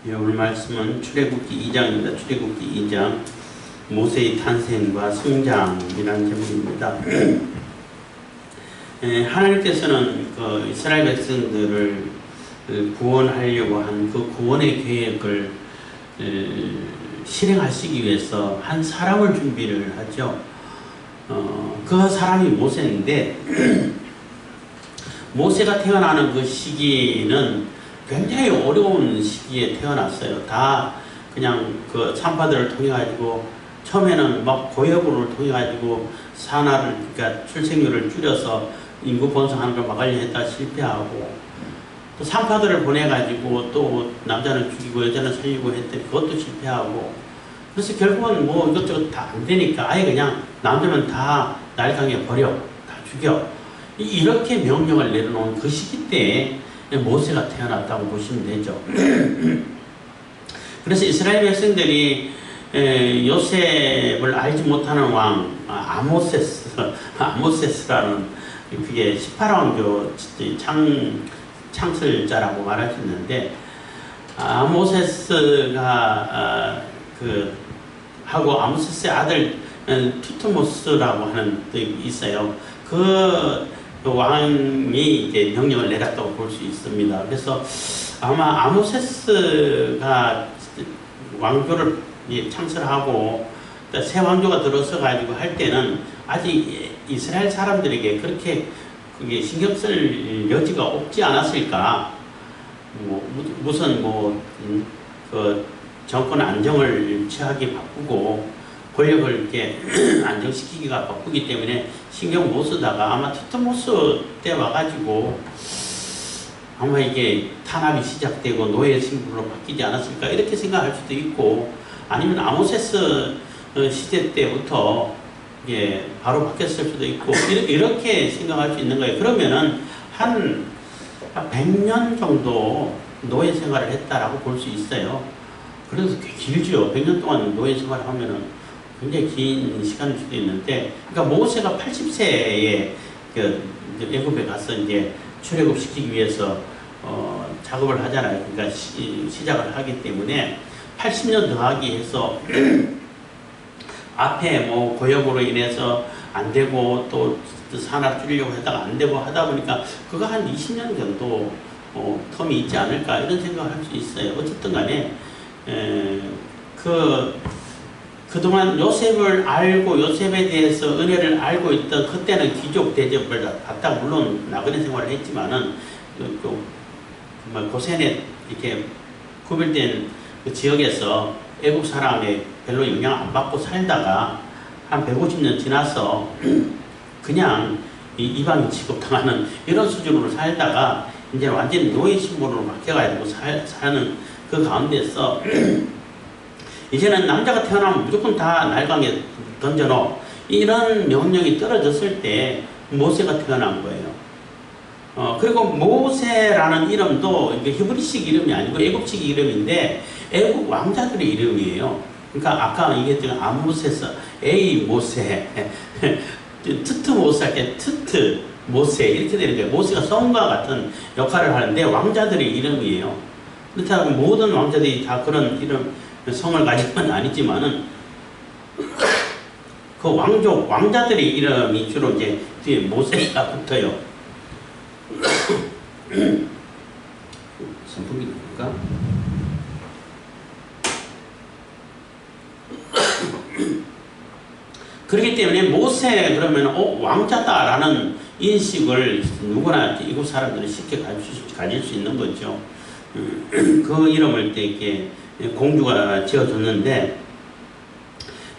예, 오늘 말씀은 출애굽기 2장입니다. 출애굽기 2장 모세의 탄생과 성장이라는 제목입니다. 하나님께서는 그 이스라엘 백성들을 구원하려고 한 그 구원의 계획을 실행하시기 위해서 한 사람을 준비를 하죠. 그 사람이 모세인데 모세가 태어나는 그 시기는 굉장히 어려운 시기에 태어났어요. 다 그냥 그 산파들을 통해 가지고 처음에는 막 고여부를 통해 가지고 산하를 그러니까 출생률을 줄여서 인구 번성하는 걸 막으려 했다 실패하고 또 산파들을 보내 가지고 또 남자는 죽이고 여자는 살리고 했더니 그것도 실패하고 그래서 결국은 뭐 이것저것 다 안 되니까 아예 그냥 남자면 다 날강에 버려 다 죽여 이렇게 명령을 내려놓은 그 시기 때에 모세가 태어났다고 보시면 되죠. 그래서 이스라엘 백성들이 요셉을 알지 못하는 왕 아모세스라는 그게 18왕조 창설자라고 말하셨는데 아모세스가 하고 아모세스의 아들 투트모스라고 하는 게 있어요. 그 왕이 이제 명령을 내렸다고 볼 수 있습니다. 그래서 아마 아모세스가 왕조를 창설하고 새 왕조가 들어서 가지고 할 때는 아직 이스라엘 사람들에게 그렇게 그게 신경 쓸 여지가 없지 않았을까? 무슨 그 정권 안정을 취하기 바쁘고 권력을 이렇게 안정시키기가 바쁘기 때문에 신경 못 쓰다가 아마 투트모스 때 와가지고 아마 이게 탄압이 시작되고 노예 신분으로 바뀌지 않았을까 이렇게 생각할 수도 있고 아니면 아모세스 시대 때부터 바로 바뀌었을 수도 있고 이렇게 생각할 수 있는 거예요. 그러면은 한 100년 정도 노예 생활을 했다라고 볼 수 있어요. 그래서 꽤 길죠. 100년 동안 노예 생활을 하면은 굉장히 긴 시간일 수도 있는데, 그러니까 모세가 80세에 애굽에 가서 이제 출애굽시키기 위해서 작업을 하잖아요. 그러니까 시작을 하기 때문에 80년 더하기 해서 앞에 고역으로 인해서 안 되고 또 산업 줄이려고 하다가 안 되고 하다 보니까 그거 한 20년 정도 텀이 있지 않을까 이런 생각을 할 수 있어요. 어쨌든 간에 그동안 요셉을 알고 요셉에 대해서 은혜를 알고 있던 그때는 귀족 대접을 받다 물론 나그네 생활을 했지만은 정말 고센에 이렇게 구별된 그 지역에서 애국 사람에 별로 영향 안 받고 살다가 한 150년 지나서 그냥 이방인 취급당하는 이런 수준으로 살다가 이제 완전히 노예 신분으로 바뀌어가지고 사는 그 가운데서 이제는 남자가 태어나면 무조건 다 날강에 던져놓어 이런 명령이 떨어졌을 때 모세가 태어난 거예요. 그리고 모세라는 이름도 히브리식 이름이 아니고 애국식 이름인데 애국 왕자들의 이름이에요. 그러니까 아까 얘기했던 아모세스, 에이 모세, 트트 모세 할 때 트트 모세 이렇게 되는 거예요. 모세가 성과 같은 역할을 하는데 왕자들의 이름이에요. 그렇다고 모든 왕자들이 다 그런 이름 성을 가진 건 아니지만은 그 왕자들의 이름이 주로 이제 뒤에 모세가 붙어요. 선풍기 누굴까? 그렇기 때문에 모세 그러면 왕자다라는 인식을 누구나 이곳 사람들은 쉽게 가질 수 있는 거죠. 그 이름을 때 이렇게 공주가 지어줬는데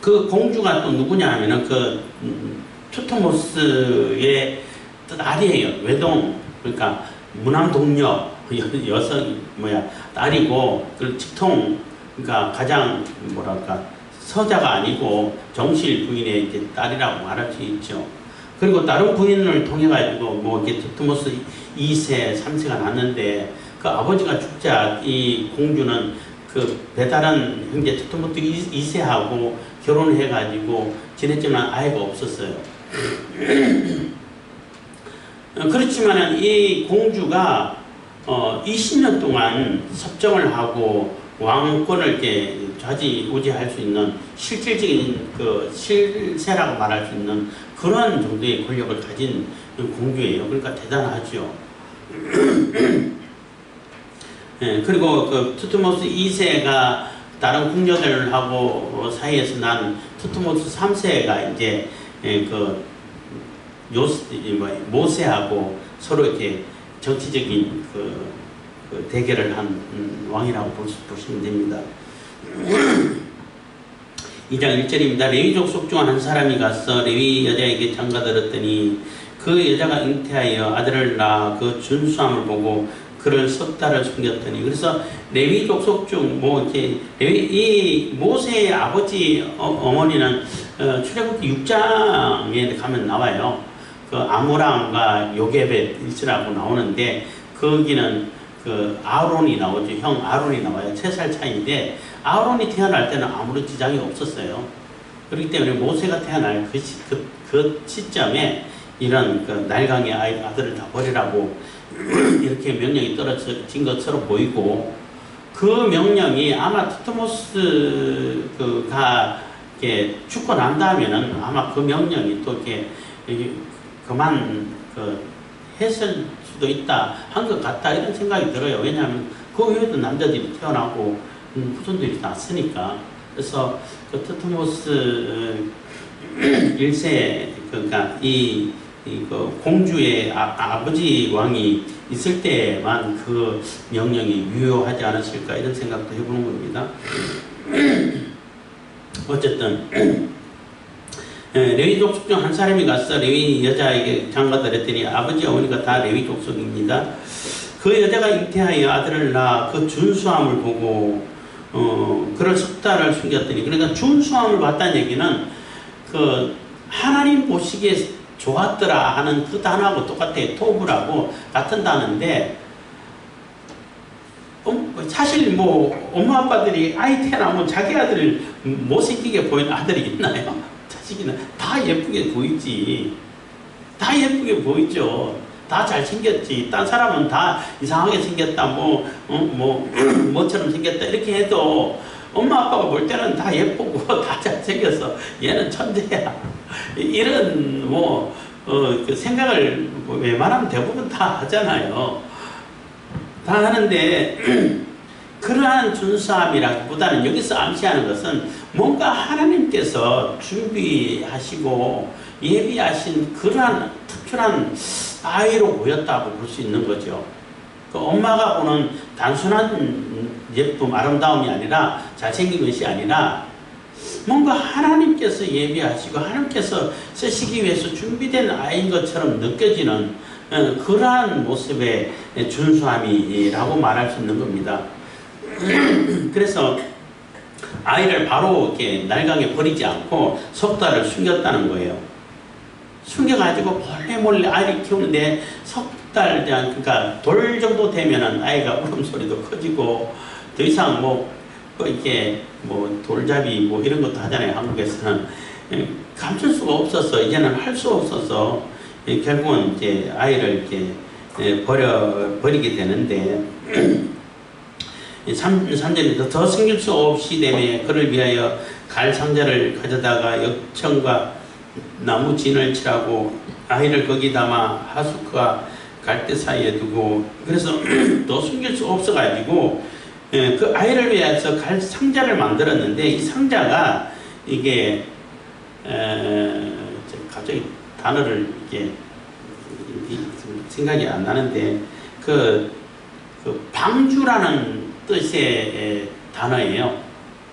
그 공주가 또 누구냐 하면은 그 투트모스의 딸이에요. 외동 그러니까 무남동녀 여성 딸이고 그 직통 그러니까 가장 서자가 아니고 정실 부인의 이제 딸이라고 말할 수 있죠. 그리고 다른 부인을 통해 가지고 이렇게 투트모스 2세 3세가 났는데 그 아버지가 죽자 이 공주는 그 배다른 형제 투트모스 2세하고 결혼해가지고 지냈지만 아이가 없었어요. 그렇지만 이 공주가 20년 동안 섭정을 하고 왕권을 이렇게 좌지우지할 수 있는 실질적인 그 실세라고 말할 수 있는 그런 정도의 권력을 가진 공주예요. 그러니까 대단하죠. 예, 그리고 그 투트모스 2세가 다른 궁녀들하고 사이에서 난 투트모스 3세가 이제 그 모세하고 서로 이렇게 정치적인 그 대결을 한 왕이라고 보시면 됩니다. 2장 1절입니다. 레위족 속 중 한 사람이 가서 레위 여자에게 장가들었더니 그 여자가 잉태하여 아들을 낳아 그 준수함을 보고 그를 석 달을 숨겼더니, 그래서 레위족 속 중 이 모세의 아버지 어머니는 출애굽기 6장에 가면 나와요. 그 아므람과 요게벳이라고 나오는데 거기는 그 아론이 나오죠. 형 아론이 나와요. 3살 차이인데 아론이 태어날 때는 아무런 지장이 없었어요. 그렇기 때문에 모세가 태어날 그 시점에 이런 그 날강의 아들을 다 버리라고 이렇게 명령이 떨어진 것처럼 보이고, 그 명령이 아마 투트모스가 죽고 난 다음에는 아마 그 명령이 또 이렇게 그만 했을 수도 있다 한 것 같다 이런 생각이 들어요. 왜냐하면 그 외에도 남자들이 태어나고 후손들이 났으니까. 그래서 그 투트모스 1세 그러니까 그 공주의 아버지 왕이 있을 때만 그 명령이 유효하지 않았을까 이런 생각도 해보는 겁니다. 어쨌든 레위 족속 중 한 사람이 가서 레위 여자에게 장가들었더니 아버지 어머니가 다 레위 족속입니다. 그 여자가 잉태하여 아들을 낳아 그 준수함을 보고 그를 석 달을 숨겼더니, 그러니까 준수함을 봤다는 얘기는 그 하나님 보시기에 좋았더라 하는 그 단어하고 똑같아요. 토브라고 같은 단어인데, 사실 뭐 엄마 아빠들이 아이 태어나면 자기 아들을 못생기게 보이는 아들이 있나요? 자식이는 다 예쁘게 보이지. 다 예쁘게 보이죠. 다 잘생겼지. 딴 사람은 다 이상하게 생겼다, 뭐처럼 생겼다 이렇게 해도 엄마 아빠가 볼 때는 다 예쁘고 다 잘생겨서 얘는 천재야 이런 그 생각을 웬만하면 대부분 다 하잖아요. 다 하는데 그러한 준수함이라기보다는 여기서 암시하는 것은 뭔가 하나님께서 준비하시고 예비하신 그러한 특별한 아이로 보였다고 볼 수 있는 거죠. 그 엄마가 보는 단순한 예쁨, 아름다움이 아니라 잘생긴 것이 아니라 뭔가 하나님께서 예비하시고 하나님께서 쓰시기 위해서 준비된 아이인 것처럼 느껴지는 그러한 모습의 준수함이라고 말할 수 있는 겁니다. 그래서 아이를 바로 이렇게 날강에 버리지 않고 석 달을 숨겼다는 거예요. 숨겨가지고 몰래 아이를 키우는데 석 달, 그러니까 돌 정도 되면은 아이가 울음소리도 커지고 더 이상 이렇게 돌잡이 이런 것도 하잖아요. 한국에서는 감출 수가 없어서 이제는 할 수 없어서 결국은 이제 아이를 이렇게 버리게 되는데 3절에서 더 숨길 수 없이 되매 그를 위하여 갈 상자를 가져다가 역청과 나무 진을 칠하고 아이를 거기 담아 하수크와 갈대 사이에 두고, 그래서 더 숨길 수 없어가지고 그 아이를 위해서 갈 상자를 만들었는데, 이 상자가 이게 갑자기 단어를 이게 생각이 안 나는데 그 방주라는 뜻의 단어예요.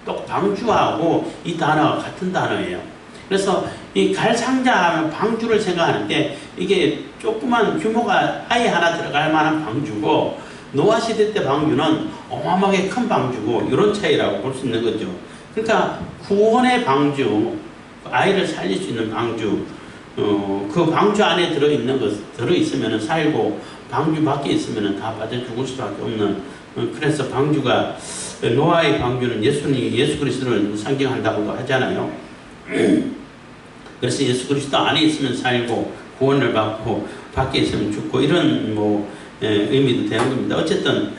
또 방주하고 이 단어가 같은 단어예요. 그래서 이 갈 상자하면 방주를 생각하는데 이게 조그만 규모가 아이 하나 들어갈 만한 방주고, 노아 시대 때 방주는 어마어마하게 큰 방주고 이런 차이라고 볼 수 있는 거죠. 그러니까 구원의 방주, 아이를 살릴 수 있는 방주, 그 방주 안에 들어있으면 살고 방주 밖에 있으면 다 빠져 죽을 수밖에 없는, 그래서 방주가, 노아의 방주는 예수 그리스도를 상징한다고도 하잖아요. 그래서 예수 그리스도 안에 있으면 살고 구원을 받고 밖에 있으면 죽고 이런 의미도 되는 겁니다. 어쨌든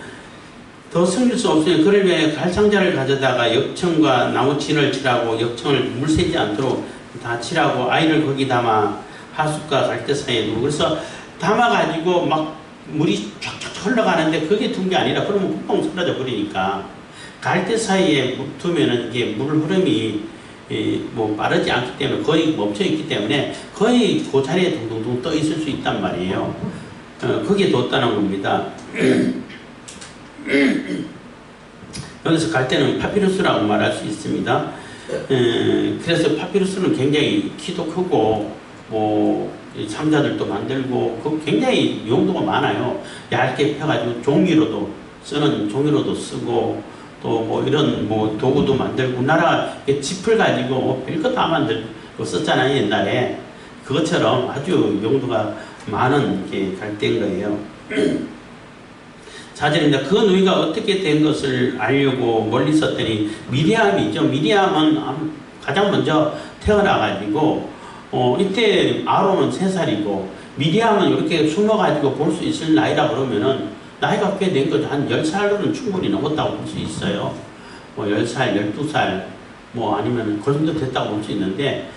더 숨길 수 없으니 그를 위해 갈상자를 가져다가 역청과 나무친을 칠하고 역청을 물 새지 않도록 다 칠하고 아이를 거기 담아 하숫과 갈대 사이에 두고 그래서 담아가지고 막 물이 쫙쫙 흘러가는데 그게 둔 게 아니라 그러면 펑펑 쏟아져 버리니까 갈대 사이에 두면은 이게 물 흐름이 뭐 빠르지 않기 때문에 거의 멈춰 있기 때문에 거의 그 자리에 둥둥둥 떠 있을 수 있단 말이에요. 거기에 뒀다는 겁니다. 여기서 갈대는 파피루스라고 말할 수 있습니다. 그래서 파피루스는 굉장히 키도 크고 뭐 상자들도 만들고 그 굉장히 용도가 많아요. 얇게 펴가지고 종이로도 쓰고 또 뭐 이런 뭐 도구도 만들고 우리나라 짚을 가지고 별것 다 만들고 썼잖아요 옛날에. 그것처럼 아주 용도가 많은 게 갈대인 거예요. 사절입니다. 그 누이가 어떻게 된 것을 알려고 멀리 있었더니 미리암이죠. 미리암은 가장 먼저 태어나가지고 이때 아론은 3살이고 미리암은 이렇게 숨어가지고 볼 수 있을 나이라 그러면은 나이가 꽤 된 거죠. 한 10살로는 충분히 넘었다고 볼 수 있어요. 뭐 10살, 12살 뭐 아니면 그 정도 됐다고 볼 수 있는데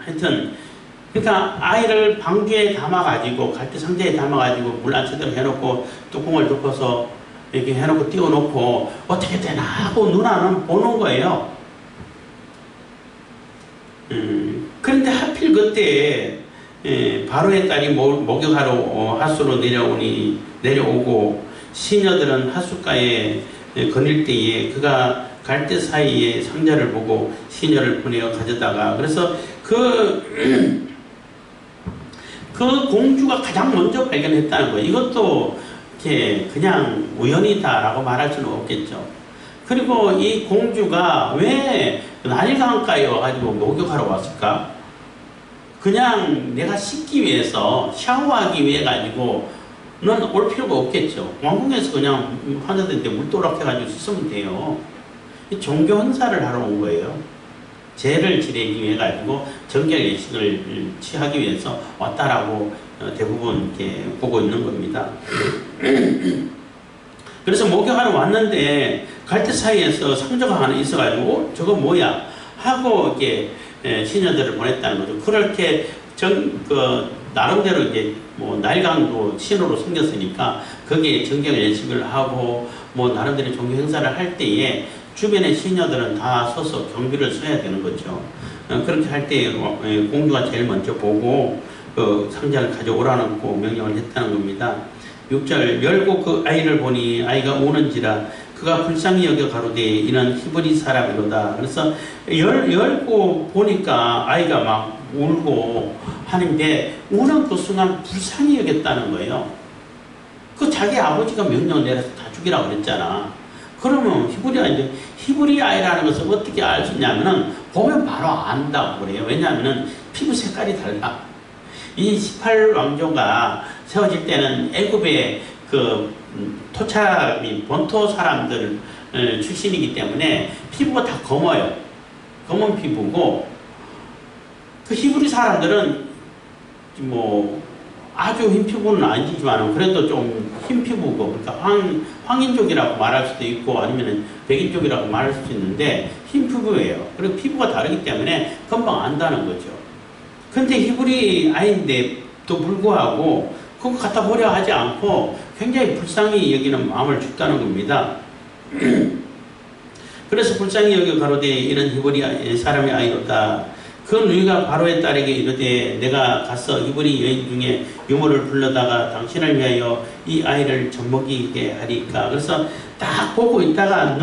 하여튼 그러니까 아이를 방주에 담아가지고 갈대 상자에 담아가지고 물 안 차도록 해놓고 뚜껑을 덮어서 이렇게 해놓고 띄워놓고 어떻게 되나 하고 누나는 보는 거예요. 그런데 하필 그때 바로의 딸이 목욕하러 하수로 내려오고 시녀들은 하수가에 거닐 때에 그가 갈대 사이에 상자를 보고 시녀를 보내어 가져다가 그래서 그 공주가 가장 먼저 발견했다는 거예요. 이것도 이렇게 그냥 우연이다라고 말할 수는 없겠죠. 그리고 이 공주가 왜 나일강가에 와가지고 목욕하러 왔을까? 그냥 내가 씻기 위해서 샤워하기 위해 가지고 는 올 필요가 없겠죠. 왕궁에서 그냥 환자들한테 물도락해가지고 씻으면 돼요. 종교 행사를 하러 온 거예요. 죄를 지내기 위해 가지고 정결 예식을 취하기 위해서 왔다라고 대부분 이렇게 보고 있는 겁니다. 그래서 목욕하러 왔는데 갈대 사이에서 상자가 하나 있어가지고 저거 뭐야 하고 이렇게 시녀들을 보냈다는 거죠. 그렇게 나름대로 이제 뭐 나일강도 신호로 생겼으니까 거기에 정경 예식을 하고 뭐 나름대로 종교 행사를 할 때에 주변의 시녀들은 다 서서 경비를 서야 되는 거죠. 그렇게 할 때 공주가 제일 먼저 보고 그 상자를 가져오라고 명령을 했다는 겁니다. 6절 열고 그 아이를 보니 아이가 우는지라 그가 불쌍히 여겨 가로되 이는 히브리 사람이로다. 그래서 열고 보니까 아이가 막 울고 하는데 우는 그 순간 불쌍히 여겼다는 거예요. 그 자기 아버지가 명령을 내려서 다 죽이라고 그랬잖아. 그러면 히브리 아이라는 것을 어떻게 알 수 있냐면은 보면 바로 안다고 그래요. 왜냐하면은 피부 색깔이 달라. 이 18왕조가 세워질 때는 애굽의 그 토착이 본토 사람들 출신이기 때문에 피부가 다 검어요. 검은 피부고 그 히브리 사람들은 뭐 아주 흰 피부는 아니지만 그래도 좀 흰 피부고 그러니까 황인족이라고 말할 수도 있고 아니면 백인족이라고 말할 수도 있는데 흰 피부예요. 그리고 피부가 다르기 때문에 금방 안다는 거죠. 근데 히브리 아이인데도 불구하고 그거 갖다 버려 하지 않고 굉장히 불쌍히 여기는 마음을 줬다는 겁니다. 그래서 불쌍히 여겨 가로되 이런 히브리 사람의 아이로다. 그 누이가 바로의 딸에게 이르되 내가 가서 히브리 여인 중에 유모를 불러다가 당신을 위하여 이 아이를 젖먹이게 하리까. 그래서 딱 보고 있다가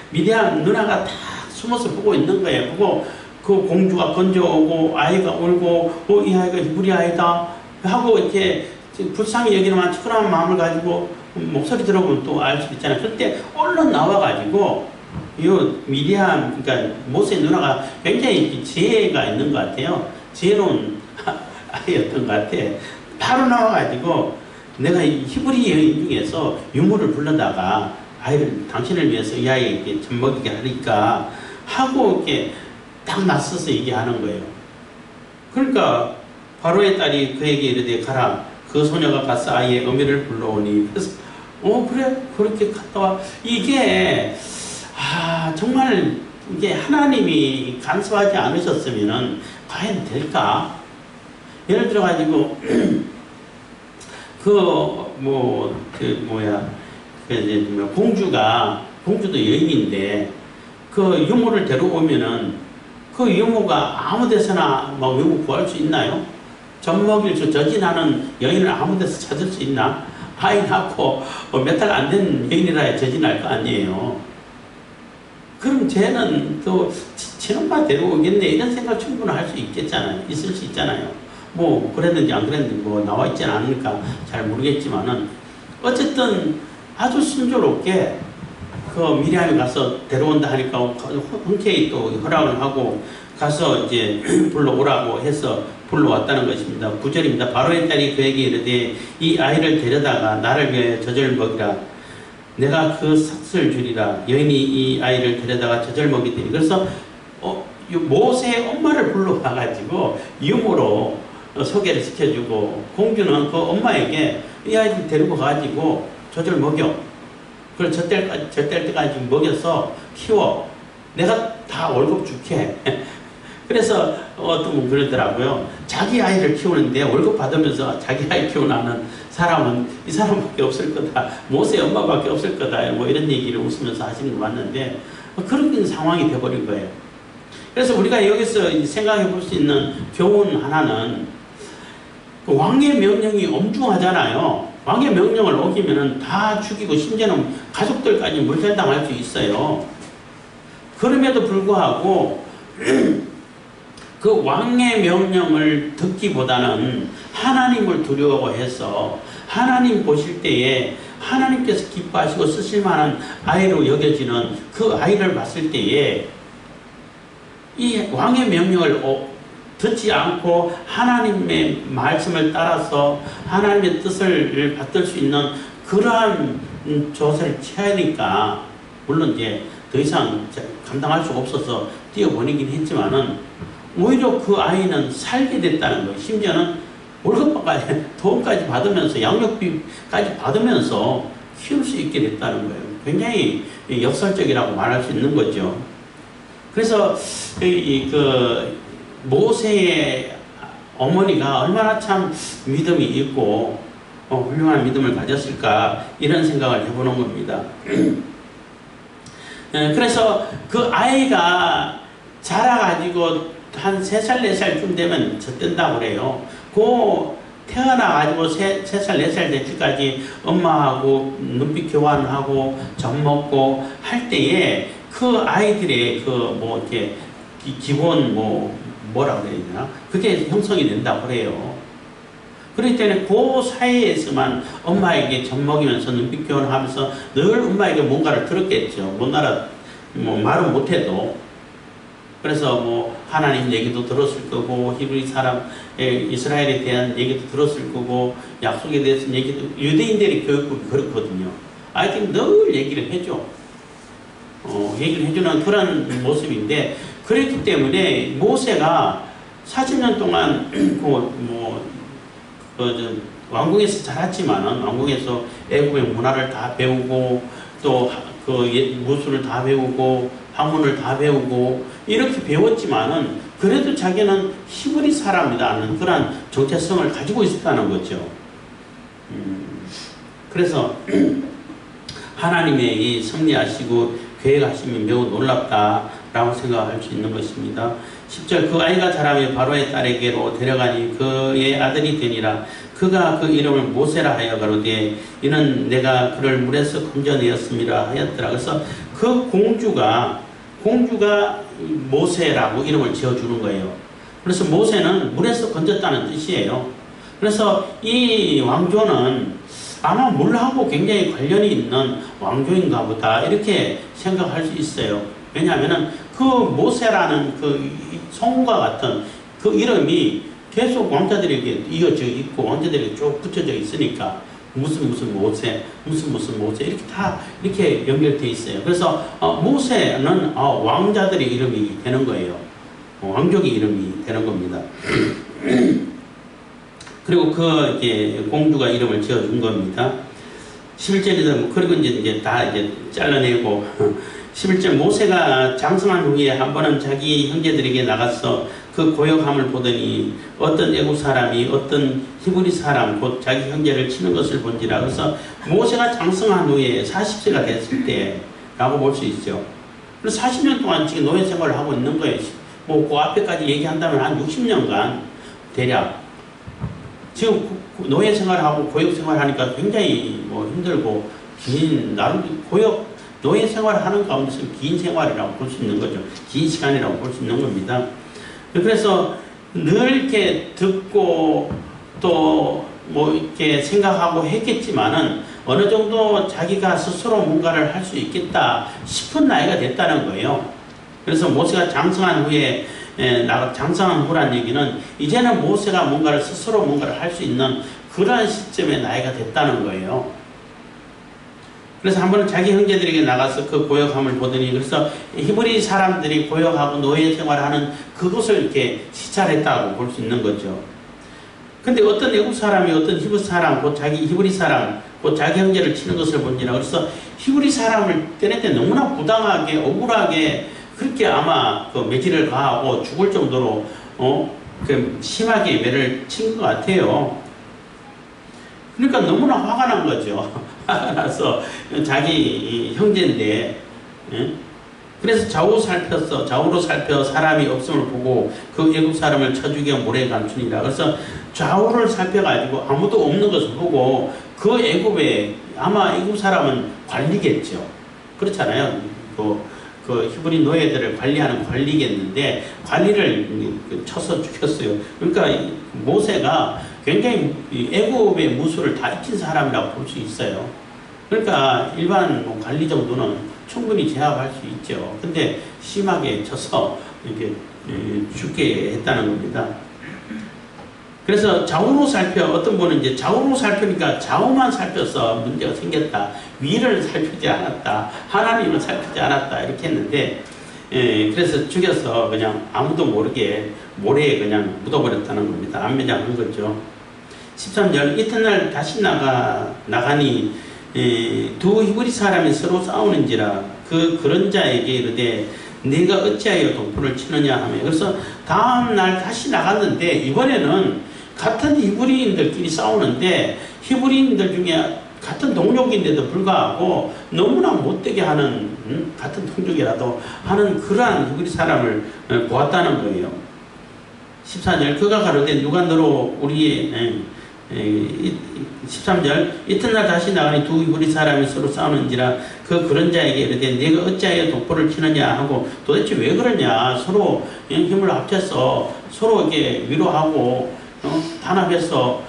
미디안 누나가 딱 숨어서 보고 있는 거예요. 보고 그 공주가 건져오고 아이가 울고 이 아이가 히브리 아이다 하고 이렇게 불쌍히 여기는 చు그러운 마음을 가지고 목소리 들어보면 또 알 수 있잖아요. 그때 얼른 나와가지고 이 미디안 그러니까 모세의 누나가 굉장히 지혜가 있는 것 같아요. 지혜로운 아이였던 것 같아. 바로 나와가지고 내가 이 히브리 여인 중에서 유모를 불러다가 아이를 당신을 위해서 이 아이에게 젖먹이게 하니까 하고 이렇게 딱 맞서서 얘기하는 거예요. 그러니까 바로의 딸이 그에게 이르되 가라. 그 소녀가 가서 아이의 어미를 불러오니 그래서 그래 그렇게 갔다 와. 이게 정말 이게 하나님이 간섭하지 않으셨으면은 과연 될까? 예를 들어 가지고 공주도 여인인데 그 유모를 데려오면은 그 유모가 아무 데서나 유모 구할 수 있나요? 젖먹일 저진하는 여인을 아무 데서 찾을 수 있나? 아이 낳고 몇 달 안 된 여인이라 저진할 거 아니에요. 그럼 쟤는 또 친엄마 데려오겠네 이런 생각 충분히 할 수 있겠잖아요. 있을 수 있잖아요. 그랬는지 안 그랬는지 나와 있지는 않으니까 잘 모르겠지만은 어쨌든 아주 순조롭게 미리암이 가서 데려온다 하니까 흔쾌히 또 허락을 하고 가서 이제 불러오라고 해서 불러왔다는 것입니다. 9절입니다. 바로의 딸이 그에게 이르되 이 아이를 데려다가 나를 위하여 젖을 먹이라. 내가 그 삭슬 주리라. 여인이 이 아이를 데려다가 젖을 먹이더니 그래서 모세의 엄마를 불러와가지고 유모로 소개를 시켜주고 공주는 그 엄마에게 이 아이를 데리고 가가지고 젖을 먹여. 그걸 젖될 때까지 먹여서 키워. 내가 다 월급 줄게. 그래서 어떤 분 그러더라고요. 자기 아이를 키우는데 월급 받으면서 자기 아이 키우는 사람은 이 사람밖에 없을 거다. 모세의 엄마밖에 없을 거다. 이런 얘기를 웃으면서 하시는 거 봤는데 그런 상황이 돼버린 거예요. 그래서 우리가 여기서 생각해 볼 수 있는 교훈 하나는 왕의 명령이 엄중하잖아요. 왕의 명령을 어기면은 다 죽이고 심지어는 가족들까지 물살당할 수 있어요. 그럼에도 불구하고 그 왕의 명령을 듣기보다는 하나님을 두려워해서 하나님 보실 때에 하나님께서 기뻐하시고 쓰실 만한 아이로 여겨지는 그 아이를 봤을 때에 이 왕의 명령을 듣지 않고 하나님의 말씀을 따라서 하나님의 뜻을 받들 수 있는 그러한 조세를 취하니까 물론 이제 더 이상 감당할 수가 없어서 뛰어보내긴 했지만은 오히려 그 아이는 살게 됐다는 거예요. 심지어는 월급까지 돈까지 받으면서 양육비까지 받으면서 키울 수 있게 됐다는 거예요. 굉장히 역설적이라고 말할 수 있는 거죠. 그래서 모세의 어머니가 얼마나 참 믿음이 있고 훌륭한 믿음을 가졌을까 이런 생각을 해보는 겁니다. 그래서 그 아이가 자라가지고 한 3살, 4살쯤 되면 젖된다고 그래요. 태어나가지고 3살, 4살 될 때까지 엄마하고 눈빛 교환하고 젖 먹고 할 때에 그 아이들의 이렇게 기본 뭐라 그래야 되나? 그게 형성이 된다고 그래요. 그렇기 때문에 그 사이에서만 엄마에게 젖 먹이면서 눈빛 교환하면서 늘 엄마에게 뭔가를 들었겠죠. 말은 못해도. 그래서 하나님 얘기도 들었을 거고, 히브리 사람, 이스라엘에 대한 얘기도 들었을 거고, 약속에 대해서 얘기도, 유대인들의 교육법이 그렇거든요. 아이들이 늘 얘기를 해줘. 얘기를 해주는 그런 모습인데, 그랬기 때문에 모세가 40년 동안 왕궁에서 자랐지만은 왕궁에서 애국의 문화를 다 배우고 또 무술을 다 배우고 학문을 다 배우고 이렇게 배웠지만은 그래도 자기는 히브리 사람이라는 그런 정체성을 가지고 있었다는 거죠. 그래서 하나님의 이 섭리하시고 계획하심이 매우 놀랍다라고 생각할 수 있는 것입니다. 10절 그 아이가 자라며 바로의 딸에게로 데려가니 그의 아들이 되니라. 그가 그 이름을 모세라 하여 가로되 이는 내가 그를 물에서 건져내었음이라 하였더라. 그래서 그 공주가 모세라고 이름을 지어주는 거예요. 그래서 모세는 물에서 건졌다는 뜻이에요. 그래서 이 왕조는 아마 물하고 굉장히 관련이 있는 왕조인가 보다 이렇게 생각할 수 있어요. 왜냐하면 그 모세라는 그 성과 같은 그 이름이 계속 왕자들에게 이어져 있고 왕자들에게 쭉 붙여져 있으니까 무슨 모세 이렇게 다 이렇게 연결되어 있어요. 그래서 모세는 왕자들의 이름이 되는 거예요. 왕족의 이름이 되는 겁니다. 그리고 그 공주가 이름을 지어준 겁니다. 11절에도 그리고 이제 다 이제 잘라내고 11절 모세가 장성한 후에 한 번은 자기 형제들에게 나가서 그 고역함을 보더니 어떤 애국 사람이 어떤 히브리 사람 곧 자기 형제를 치는 것을 본지라. 그래서 모세가 장성한 후에 40세가 됐을 때라고 볼 수 있죠. 그래서 40년 동안 지금 노예 생활을 하고 있는 거예요. 뭐 그 앞에까지 얘기한다면 한 60년간 대략 지금 노예 생활하고 고역 생활하니까 굉장히 뭐 힘들고 긴 나름 고역 노예 생활하는 가운데서 긴 생활이라고 볼 수 있는 거죠. 긴 시간이라고 볼 수 있는 겁니다. 그래서 늘 이렇게 듣고 또 뭐 이렇게 생각하고 했겠지만은 어느 정도 자기가 스스로 뭔가를 할 수 있겠다 싶은 나이가 됐다는 거예요. 그래서 모세가 장성한 후에 장성한 후란 얘기는 이제는 모세가 뭔가를 스스로 뭔가를 할 수 있는 그러한 시점에 나이가 됐다는 거예요. 그래서 한 번은 자기 형제들에게 나가서 그 고역함을 보더니 그래서 히브리 사람들이 고역하고 노예 생활하는 그것을 이렇게 시찰했다고 볼 수 있는 거죠. 근데 어떤 애국 사람이 어떤 히브리 사람, 곧 자기 히브리 사람, 곧 자기 형제를 치는 것을 본지라. 그래서 히브리 사람을 때릴 때 너무나 부당하게 억울하게 그렇게 아마 그 매질을 가하고 죽을 정도로 그 심하게 매를 친 것 같아요. 그러니까 너무나 화가 난 거죠. 화가 나서 자기 형제인데, 그래서 좌우로 살펴 사람이 없음을 보고 그 애국 사람을 쳐 죽여 모래에 감추니라. 그래서 좌우를 살펴가지고 아무도 없는 것을 보고 그 애국에 아마 애국 사람은 관리겠죠. 그렇잖아요. 그 히브리 노예들을 관리하는 관리겠는데 관리를 쳐서 죽였어요. 그러니까 모세가 굉장히 애국의 무술을 다 익힌 사람이라고 볼 수 있어요. 그러니까 일반 뭐 관리 정도는 충분히 제압할 수 있죠. 근데 심하게 쳐서 이렇게 죽게 했다는 겁니다. 그래서 좌우로 살펴 어떤 분은 이제 좌우로 살펴니까 좌우만 살펴서 문제가 생겼다. 위를 살피지 않았다. 하나님을 살피지 않았다. 이렇게 했는데 그래서 죽여서 그냥 아무도 모르게 모래에 그냥 묻어버렸다는 겁니다. 안매장한 거죠. 13절 이튿날 다시 나가니 두 히브리 사람이 서로 싸우는지라 그런 자에게 이르되 네가 어찌하여 동포를 치느냐 하며 그래서 다음날 다시 나갔는데 이번에는 같은 히브리인들끼리 싸우는데 히브리인들 중에 같은 동족인데도 불구하고 너무나 못되게 하는 같은 동족이라도 하는 그러한 히브리 사람을 보았다는 거예요. 14절 그가 가로되 누가 너로 우리의 13절 이튿날 다시 나가니 두 히브리 사람이 서로 싸우는지라 그런 자에게 이르되 네가 어찌하여 동포를 치느냐 하고 도대체 왜 그러냐 서로 힘을 합쳐서 서로 이렇게 위로하고 단합해서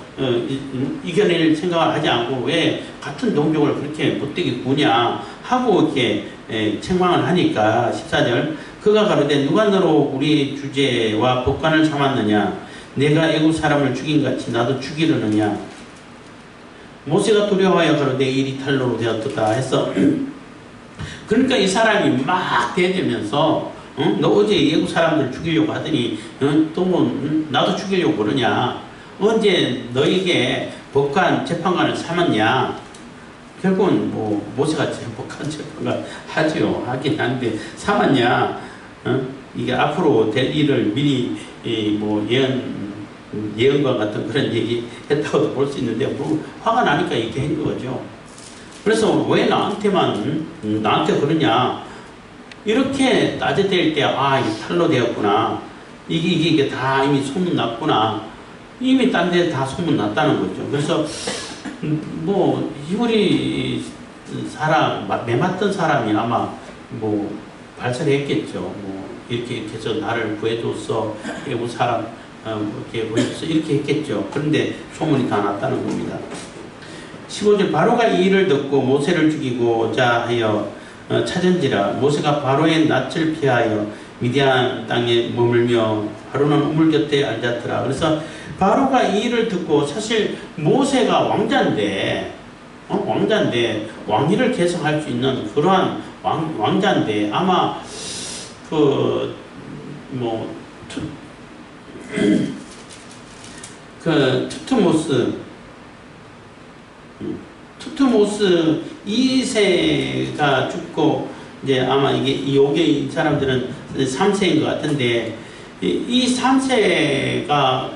이겨낼 생각을 하지 않고 왜 같은 동족을 그렇게 못되게 구냐 하고 이렇게 책망을 하니까 14절 그가 가로되 누가 너로 우리 주제와 법관을 삼았느냐 내가 애국 사람을 죽인 같이 나도 죽이려느냐 모세가 두려워하여 가로되 일이 탈로로 되었다 해서 그러니까 이 사람이 막 대들면서 너 어제 애국 사람들 죽이려고 하더니 또 뭐 나도 죽이려고 그러냐 언제 너에게 법관 재판관을 삼았냐 결국은 뭐 모세가 법관 재판관 하지요 하긴 한데 삼았냐 이게 앞으로 될 일을 미리 뭐 예언과 같은 그런 얘기 했다고도 볼 수 있는데 뭐 화가 나니까 이렇게 한 거죠. 그래서 왜 나한테 그러냐 이렇게 따져댈 때 이게 탈로 되었구나 이게 다 이미 소문났구나 이미 딴 데 다 소문났다는 거죠. 그래서 뭐 히브리 사람 매맞던 사람이 아마 뭐 발설을 했겠죠. 뭐 이렇게 해서 나를 구해줬어 애국 사람 이렇게 보여줘서 이렇게 했겠죠. 그런데 소문이 다 났다는 겁니다. 15절 바로가 이 일을 듣고 모세를 죽이고자 하여 찾은지라 모세가 바로의 낯을 피하여 미디안 땅에 머물며 바로는 우물 곁에 앉았더라. 그래서 바로가 이 일을 듣고 사실 모세가 왕자인데 왕위를 계승할 수 있는 그러한 왕자인데 아마 투트모스 2세가 죽고 이제 아마 요게 이 사람들은 3세인 것 같은데 이 3세가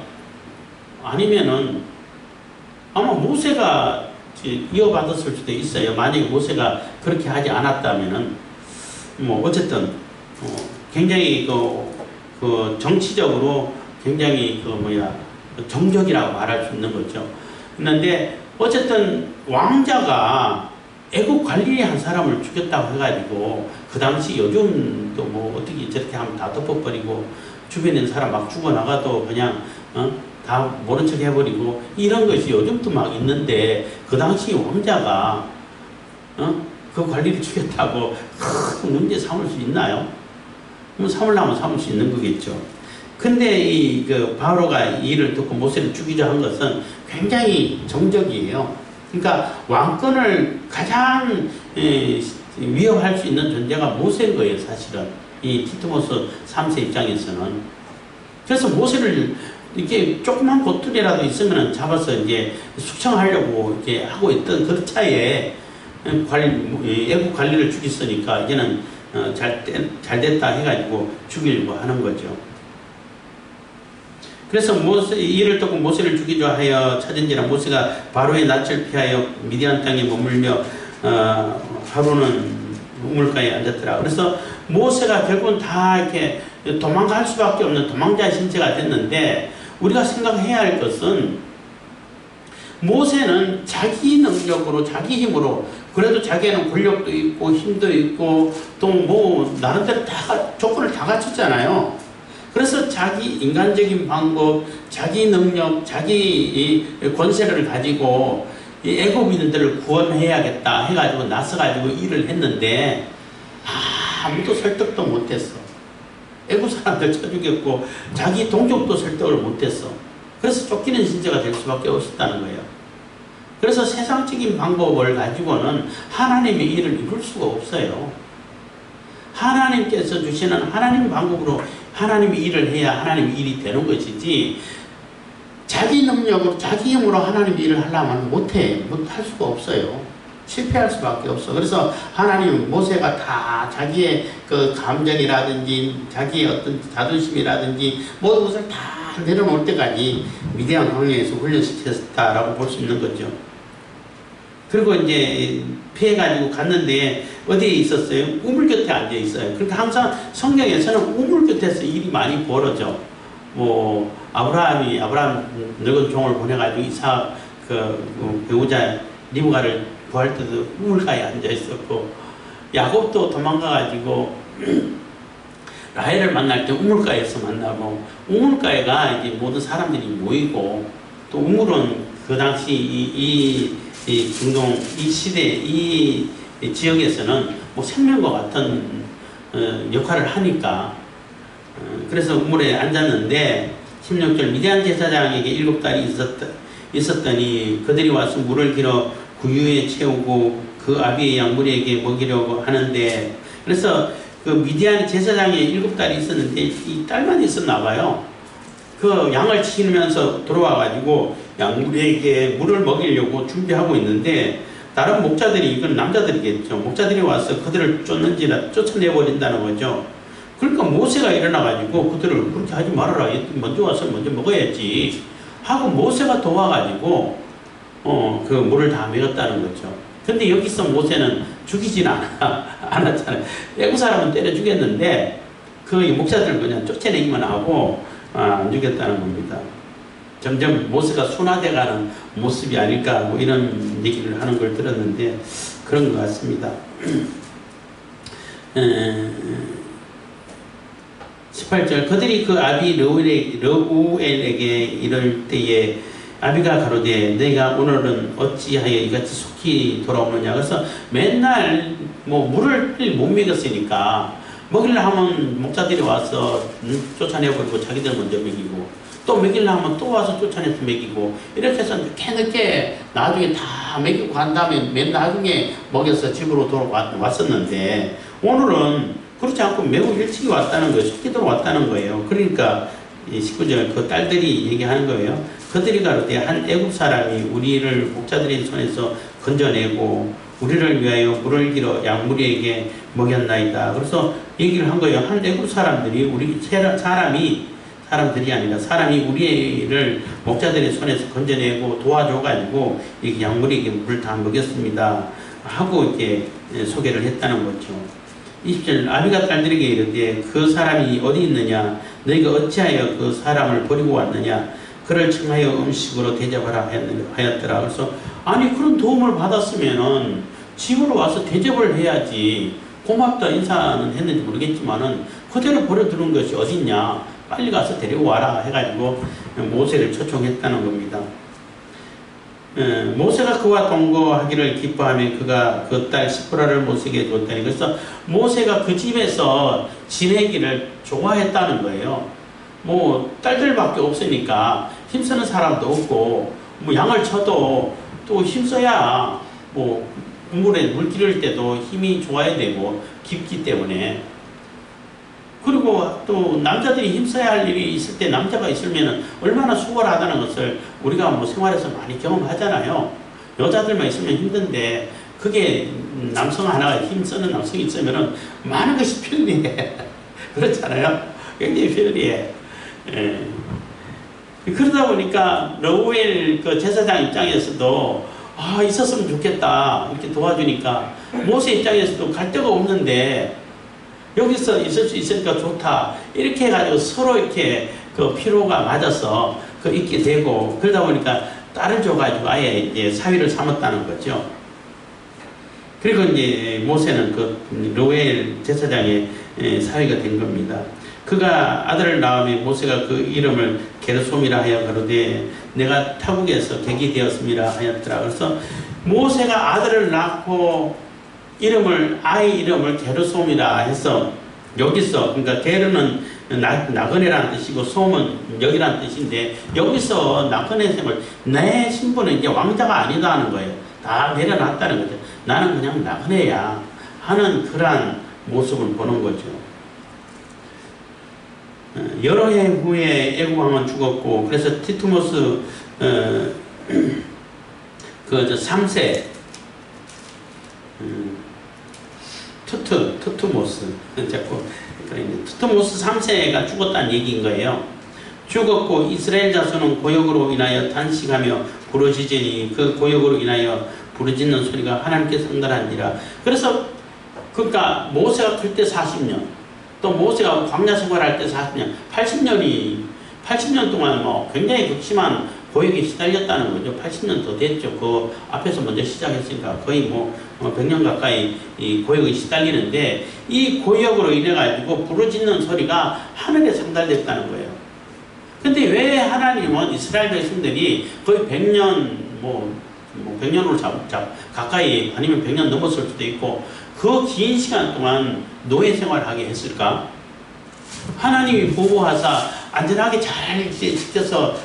아니면은 아마 모세가 이어받았을 수도 있어요. 만약에 모세가 그렇게 하지 않았다면은 뭐 어쨌든 굉장히 그 정치적으로 굉장히 정적이라고 말할 수 있는 거죠. 그런데 어쨌든 왕자가 애국 관리한 사람을 죽였다고 해가지고 그 당시 요즘도 뭐 어떻게 저렇게 하면 다 덮어버리고 주변에 있는 사람 막 죽어나가도 그냥 다 모른 척 해버리고 이런 것이 요즘도 막 있는데 그 당시 왕자가 그 관리를 죽였다고 큰 문제 삼을 수 있나요? 뭐 삼으려면 삼을 수 있는 거겠죠. 근데 그 바로가 이 일을 듣고 모세를 죽이려 한 것은 굉장히 정적이에요. 그러니까 왕권을 가장 위협할 수 있는 존재가 모세인 거예요, 사실은. 이 티트모스 3세 입장에서는. 그래서 모세를 이렇게 조그만 고투리라도 있으면 잡아서 이제 숙청하려고 이렇게 하고 있던 그 차에 애국 관리를 죽였으니까 이제는 잘 됐다 해가지고 죽이려고 하는 거죠. 그래서 이 일을 듣고 모세를 죽이려 하여 찾은지라 모세가 바로의 낯을 피하여 미디안 땅에 머물며 하루는 우물가에 앉았더라. 그래서 모세가 결국은 다 이렇게 도망갈 수밖에 없는 도망자의 신세가 됐는데 우리가 생각해야 할 것은 모세는 자기 능력으로 자기 힘으로 그래도 자기는 권력도 있고 힘도 있고 또 뭐 나름대로 다 조건을 다 갖췄잖아요. 그래서 자기 인간적인 방법, 자기 능력, 자기 권세를 가지고 이 애국인들을 구원해야겠다 해가지고 나서가지고 일을 했는데 아무도 설득도 못했어. 애국 사람들 쳐 죽였고 자기 동족도 설득을 못했어. 그래서 쫓기는 신세가 될 수밖에 없었다는 거예요. 그래서 세상적인 방법을 가지고는 하나님의 일을 이룰 수가 없어요. 하나님께서 주시는 하나님 방법으로 하나님의 일을 해야 하나님의 일이 되는 것이지 자기 능력으로 자기 힘으로 하나님의 일을 하려면 못해. 할 수가 없어요. 실패할 수밖에 없어. 그래서 하나님은 모세가 다 자기의 그 감정이라든지 자기의 어떤 자존심이라든지 모든 것을 다 내려놓을 때까지 미디안 광야에서 훈련시켰다라고 볼 수 있는 거죠. 그리고 이제 피해가지고 갔는데 어디에 있었어요? 우물 곁에 앉아 있어요. 그러니까 항상 성경에서는 우물 곁에서 일이 많이 벌어져. 뭐 아브라함 늙은 종을 보내가지고 이삭 배우자 리브가를 구할 때도 우물가에 앉아 있었고 야곱도 도망가가지고 라헬을 만날 때 우물가에서 만나고 우물가에가 이제 모든 사람들이 모이고 또 우물은 그 당시 중동 이 시대 이 지역에서는 뭐 생명과 같은 역할을 하니까 그래서 우물에 앉았는데 16절 미디안 제사장에게 7달이 있었더니 그들이 와서 물을 길어 구유에 채우고 그 아비의 양무리에게 먹이려고 하는데 그래서 그 미디안 제사장에 7달이 있었는데 이 딸만 있었나 봐요. 그 양을 치면서 돌아와가지고 양무리에게 물을 먹이려고 준비하고 있는데 다른 목자들이 이건 남자들이겠죠. 목자들이 와서 그들을 쫓아내버린다는 거죠. 그러니까 모세가 일어나가지고 그들을 그렇게 하지 말아라. 먼저 와서 먼저 먹어야지 하고 모세가 도와가지고 그 물을 다 먹였다는 거죠. 근데 여기서 모세는 죽이지는 않았잖아요. 애국 사람은 때려 죽였는데 그 목사들을 그냥 쫓아내기만 하고 안 죽였다는 겁니다. 점점 모세가 순화돼가는 모습이 아닐까 뭐 이런 얘기를 하는 걸 들었는데 그런 것 같습니다. 18절 그들이 그 아비 르우엘에게 이럴 때에 아비가 가로되 내가 오늘은 어찌하여 이같이 속히 돌아오느냐. 그래서 맨날 뭐 물을 못 먹였으니까 먹이려 하면 목자들이 와서 쫓아내버리고 자기들 먼저 먹이고 또 먹이려 하면 또 와서 쫓아내서 먹이고 이렇게 해서 늦게 나중에 다 먹이고 간 다음에 맨 나중에 먹여서 집으로 돌아왔었는데 오늘은 그렇지 않고 매우 일찍 왔다는 거예요. 속히 돌아왔다는 거예요. 그러니까 19절 그 딸들이 얘기하는 거예요. 그들이 가로되 한 애국 사람이 우리를 목자들의 손에서 건져내고 우리를 위하여 물을 길어 양무리에게 먹였나이다. 그래서 얘기를 한 거예요. 한 애국 사람들이 사람들이 아니라 사람이 우리를 목자들의 손에서 건져내고 도와줘가지고 이 양무리에게 물을 다 먹였습니다. 하고 이렇게 소개를 했다는 거죠. 20절 아비가 딸들에게 이르되 그 사람이 어디 있느냐 너희가 어찌하여 그 사람을 버리고 왔느냐 그를 청하여 음식으로 대접하라 하였더라. 그래서 아니 그런 도움을 받았으면은 집으로 와서 대접을 해야지. 고맙다 인사는 했는지 모르겠지만은 그대로 버려두는 것이 어딨냐. 빨리 가서 데리고 와라 해가지고 모세를 초청했다는 겁니다. 모세가 그와 동거하기를 기뻐하며 그가 그 딸 시프라를 모세에게 줬다니. 그래서 모세가 그 집에서 지내기를 좋아했다는 거예요. 뭐 딸들밖에 없으니까 힘쓰는 사람도 없고 뭐 양을 쳐도 또 힘써야 뭐 물에 물 기를 때도 힘이 좋아야 되고 깊기 때문에. 그리고 또 남자들이 힘써야 할 일이 있을 때 남자가 있으면 얼마나 수월하다는 것을 우리가 뭐 생활에서 많이 경험하잖아요. 여자들만 있으면 힘든데 그게 남성 하나가 힘쓰는 남성이 있으면 많은 것이 편리해. 그렇잖아요. 굉장히 편리해. 예. 그러다 보니까 러우엘 그 제사장 입장에서도 있었으면 좋겠다 이렇게 도와주니까 모세 입장에서도 갈 데가 없는데 여기서 있을 수 있으니까 좋다 이렇게 해가지고 서로 이렇게 그 피로가 맞아서 그 있게 되고 그러다 보니까 딸을 줘가지고 아예 이제 사위를 삼았다는 거죠. 그리고 이제 모세는 그 러우엘 제사장의 사위가 된 겁니다. 그가 아들을 낳으며 모세가 그 이름을 게르솜이라 하여 가로되 내가 타국에서 객이 되었음이라 하였더라. 그래서 모세가 아들을 낳고 아이 이름을 게르솜이라 해서 여기서 그러니까 게르는 나그네라는 뜻이고 솜은 여기라는 뜻인데 여기서 나그네 셈을 내 신분은 이제 왕자가 아니다 하는 거예요. 다 내려놨다는 거죠. 나는 그냥 나그네야 하는 그러한 모습을 보는 거죠. 여러 해 후에 애국 왕은 죽었고 그래서 티투모스 그 3세 투투모스 자꾸 투투모스 3세가 죽었다는 얘기인 거예요. 죽었고 이스라엘 자손은 고역으로 인하여 탄식하며 부르짖으니 그 고역으로 인하여 부르짖는 소리가 하나님께 상달하니라. 그래서 그러니까 모세가 클 때 40년 또 모세가 광야 생활할 때 40년 80년 동안 뭐 굉장히 극심한 고역에 시달렸다는 거죠. 80년 더 됐죠. 그 앞에서 먼저 시작했으니까 거의 뭐 100년 가까이 이 고역에 시달리는데 이 고역으로 인해 가지고 부르짖는 소리가 하늘에 상달됐다는 거예요. 근데 왜 하나님은 이스라엘 백성들이 거의 100년 100년으로 가까이 아니면 100년 넘었을 수도 있고 그 긴 시간 동안 노예 생활을 하게 했을까? 하나님이 보호하사 안전하게 잘 지켜서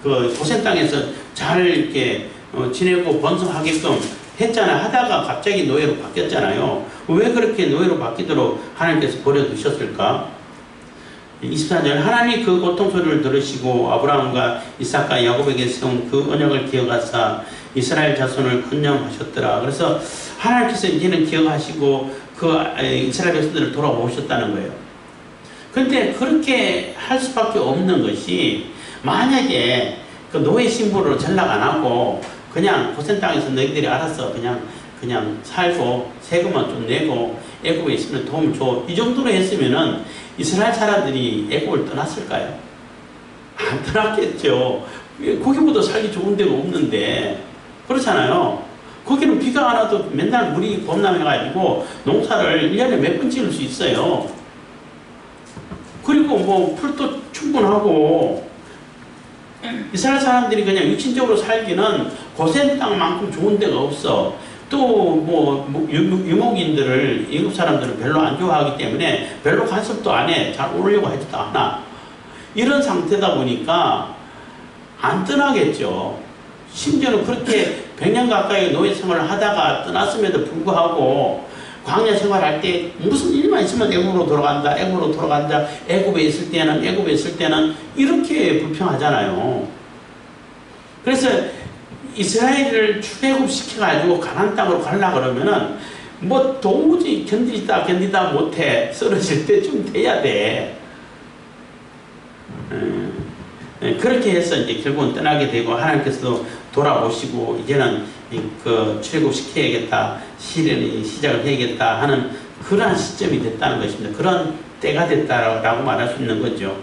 그 고센 땅에서 잘 이렇게 지내고 번성하게끔 했잖아요. 하다가 갑자기 노예로 바뀌었잖아요. 왜 그렇게 노예로 바뀌도록 하나님께서 버려두셨을까? 24절 하나님이 그 고통 소리를 들으시고 아브라함과 이삭과 야곱에게 세운 그 언약을 기억하사 이스라엘 자손을 건념하셨더라. 그래서 하나님께서 이제는 기억하시고 그 이스라엘 백성들을 돌아오셨다는 거예요. 그런데 그렇게 할 수밖에 없는 것이 만약에 그 노예 신분으로 전락 안 하고 그냥 고센 땅에서 너희들이 알아서 그냥 살고 세금만 좀 내고 애굽에 있으면 도움을 줘. 이 정도로 했으면은 이스라엘 사람들이 애굽을 떠났을까요? 안 떠났겠죠. 거기보다 살기 좋은 데가 없는데 그렇잖아요. 거기는 비가 안 와도 맨날 물이 범람해가지고 농사를 1년에 몇 번 지을 수 있어요. 그리고 뭐 풀도 충분하고 이스라엘 사람들이 그냥 육신적으로 살기는 고센 땅만큼 좋은 데가 없어. 또 유목인들을 애굽 사람들은 별로 안 좋아하기 때문에 별로 간섭도 안 해. 잘 오려고 하지도 않아. 이런 상태다 보니까 안 떠나겠죠. 심지어는 그렇게 100년 가까이 노예 생활을 하다가 떠났음에도 불구하고 광야 생활할 때 무슨 일만 있으면 애굽으로 돌아간다. 애굽에 있을 때는 이렇게 불평하잖아요. 그래서 이스라엘을 출애굽시켜가지고 가나안 땅으로 가려고 그러면은 뭐 도무지 견디다 못해 쓰러질 때쯤 돼야 돼. 그렇게 해서 이제 결국은 떠나게 되고 하나님께서도 돌아보시고 이제는 그 출애굽시켜야겠다, 시련이 시작을 해야겠다 하는 그러한 시점이 됐다는 것입니다. 그런 때가 됐다라고 말할 수 있는 거죠.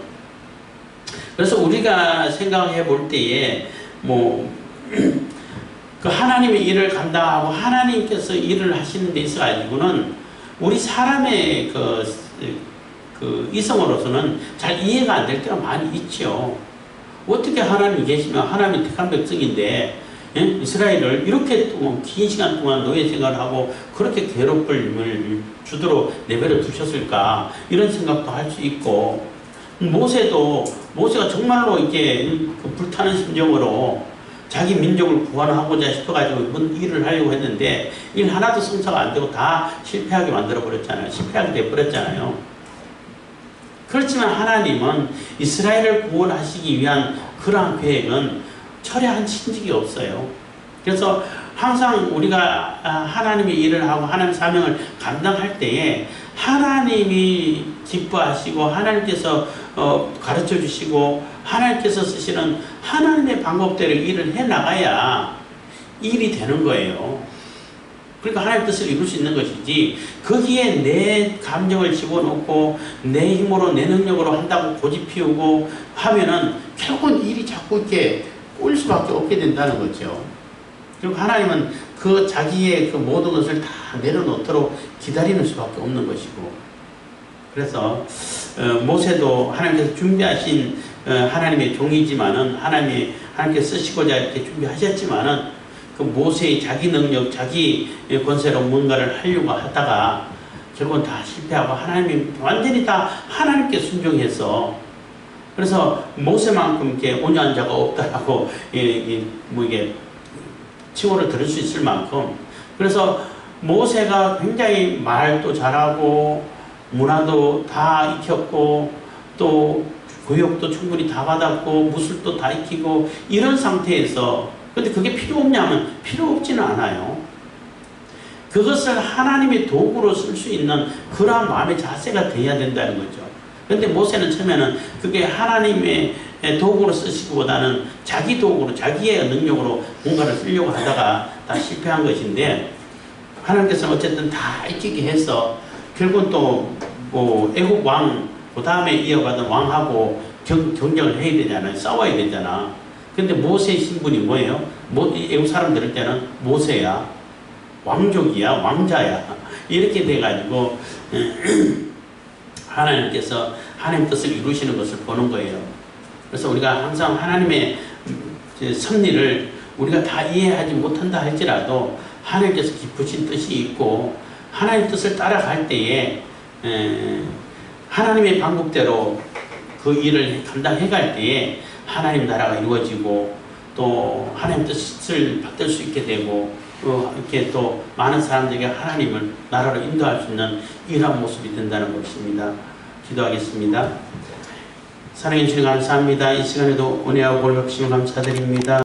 그래서 우리가 생각해 볼 때에 그 하나님의 일을 감당하고 하나님께서 일을 하시는 데 있어 가지고는 우리 사람의 그 이성으로서는 잘 이해가 안 될 때가 많이 있죠. 어떻게 하나님이 계시면 하나님이 택한 백성인데 이스라엘을 이렇게 긴 시간 동안 노예 생활을 하고 그렇게 괴롭힘을 주도록 내버려 두셨을까 이런 생각도 할 수 있고, 모세가 정말로 이렇게 불타는 심정으로 자기 민족을 구원하고자 싶어가지고 이번 일을 하려고 했는데 일 하나도 성사가 안 되고 다 실패하게 만들어 버렸잖아요. 실패하게 돼 버렸잖아요. 그렇지만 하나님은 이스라엘을 구원하시기 위한 그러한 계획은 철회하신 적이 없어요. 그래서 항상 우리가 하나님의 일을 하고 하나님의 사명을 감당할 때에 하나님이 기뻐하시고 하나님께서 가르쳐 주시고 하나님께서 쓰시는 하나님의 방법대로 일을 해나가야 일이 되는 거예요. 그러니까 하나님의 뜻을 이룰 수 있는 것이지, 거기에 내 감정을 집어넣고 내 힘으로 내 능력으로 한다고 고집 피우고 하면은 결국은 일이 자꾸 이렇게 꼬일 수밖에 없게 된다는 거죠. 그리고 하나님은 그 자기의 그 모든 것을 다 내려놓도록 기다리는 수밖에 없는 것이고, 그래서 모세도 하나님께서 준비하신 하나님의 종이지만은 하나님께서 쓰시고자 이렇게 준비하셨지만은 그 모세의 자기 능력, 자기 권세로 뭔가를 하려고 하다가 결국은 다 실패하고 하나님이 완전히 다 하나님께 순종해서, 그래서 모세만큼 이렇게 온유한 자가 없다라고 이게 칭호를 들을 수 있을 만큼, 그래서 모세가 굉장히 말도 잘하고 문화도 다 익혔고 또 교육도 충분히 다 받았고 무술도 다 익히고 이런 상태에서, 근데 그게 필요 없냐면 필요 없지는 않아요. 그것을 하나님의 도구로 쓸 수 있는 그러한 마음의 자세가 돼야 된다는 거죠. 그런데 모세는 처음에는 그게 하나님의 도구로 쓰시기보다는 자기 도구로, 자기의 능력으로 뭔가를 쓰려고 하다가 다 실패한 것인데, 하나님께서는 어쨌든 다 익히게 해서 결국은 또 애국 왕, 그 다음에 이어받은 왕하고 경쟁을 해야 되잖아요. 싸워야 되잖아. 근데 모세의 신분이 뭐예요? 애국 사람 들을 때는 모세야, 왕족이야, 왕자야, 이렇게 돼가지고 하나님께서 하나님 뜻을 이루시는 것을 보는 거예요. 그래서 우리가 항상 하나님의 섭리를 우리가 다 이해하지 못한다 할지라도 하나님께서 깊으신 뜻이 있고 하나님 뜻을 따라갈 때에 하나님의 방법대로 그 일을 감당해 갈 때에 하나님 나라가 이루어지고 또 하나님 뜻을 받들 수 있게 되고 이렇게 또 많은 사람들에게 하나님을 나라로 인도할 수 있는 이러한 모습이 된다는 것입니다. 기도하겠습니다. 사랑해 주시니 감사합니다. 이 시간에도 은혜와 복 주심을 감사드립니다.